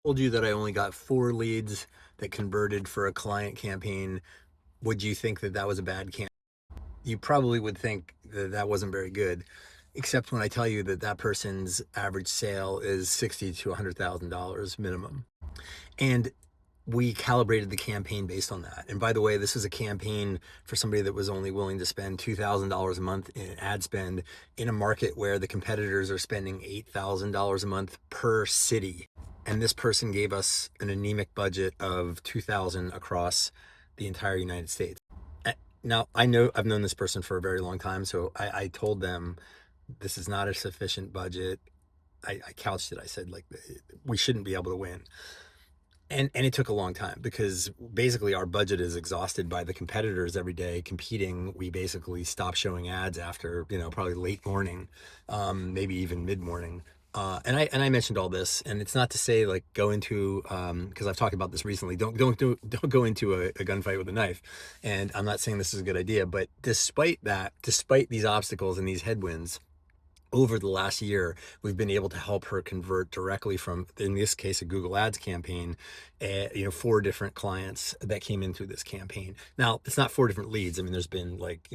Told you that I only got 4 leads that converted for a client campaign, would you think that that was a bad campaign? You probably would think that that wasn't very good, except when I tell you that that person's average sale is $60 to $100,000 minimum. And we calibrated the campaign based on that. And by the way, this is a campaign for somebody that was only willing to spend $2,000 a month in ad spend in a market where the competitors are spending $8,000 a month per city. And this person gave us an anemic budget of 2,000 across the entire United States. Now, I know I've known this person for a very long time, so I told them this is not a sufficient budget. I couched it. I said, like, we shouldn't be able to win. And it took a long time because basically our budget is exhausted by the competitors every day competing. We basically stop showing ads after, probably late morning, maybe even mid morning. And I mentioned all this, and it's not to say like go into because I've talked about this recently. Don't go into a gunfight with a knife. And I'm not saying this is a good idea, but despite that, despite these obstacles and these headwinds, over the last year, we've been able to help her convert directly from, in this case, a Google Ads campaign, 4 different clients that came in through this campaign. Now, it's not 4 different leads. I mean, there's been like,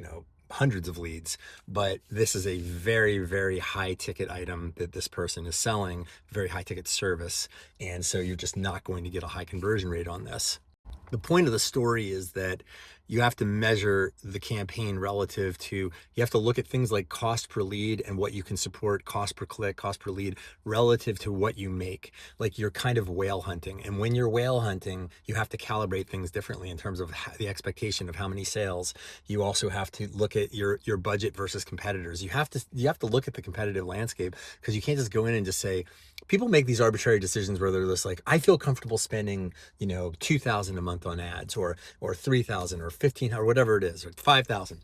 hundreds of leads, but this is a very, very high ticket item that this person is selling, very high ticket service. And so you're just not going to get a high conversion rate on this. The point of the story is that you have to measure the campaign relative to, you have to look at things like cost per lead and what you can support, cost per click, cost per lead, relative to what you make. Like you're kind of whale hunting. And when you're whale hunting, you have to calibrate things differently in terms of the expectation of how many sales. You also have to look at your budget versus competitors. You have to look at the competitive landscape, because you can't just go in and just say, people make these arbitrary decisions where they're just like, I feel comfortable spending, 2,000 a month on ads, or 3,000 or 15 or whatever it is, or 5,000.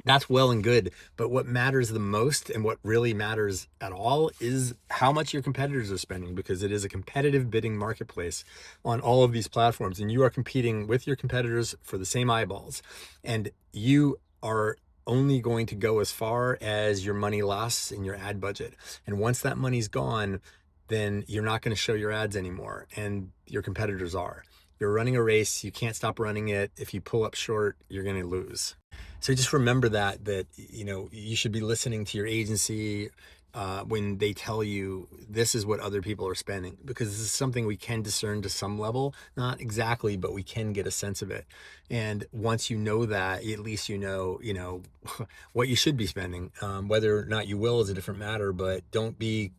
That's well and good, but what matters the most and what really matters at all is how much your competitors are spending, because it is a competitive bidding marketplace on all of these platforms, and you are competing with your competitors for the same eyeballs, and you are only going to go as far as your money lasts in your ad budget. And once that money's gone, then you're not going to show your ads anymore, and your competitors are. You're running a race. You can't stop running it. If you pull up short, you're going to lose. So just remember that you should be listening to your agency when they tell you this is what other people are spending, because this is something we can discern to some level, not exactly, but we can get a sense of it. And once you know that, at least what you should be spending. Whether or not you will is a different matter, but don't be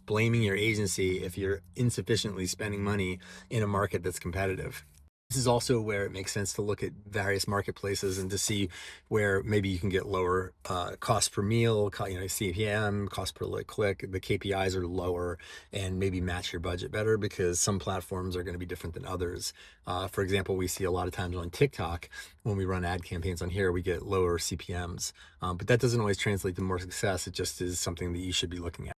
blaming your agency if you're insufficiently spending money in a market that's competitive. This is also where it makes sense to look at various marketplaces and to see where maybe you can get lower cost per meal, CPM, cost per click. The KPIs are lower, and maybe match your budget better, because some platforms are going to be different than others. For example, we see a lot of times on TikTok, when we run ad campaigns on here, we get lower CPMs, but that doesn't always translate to more success. It just is something that you should be looking at.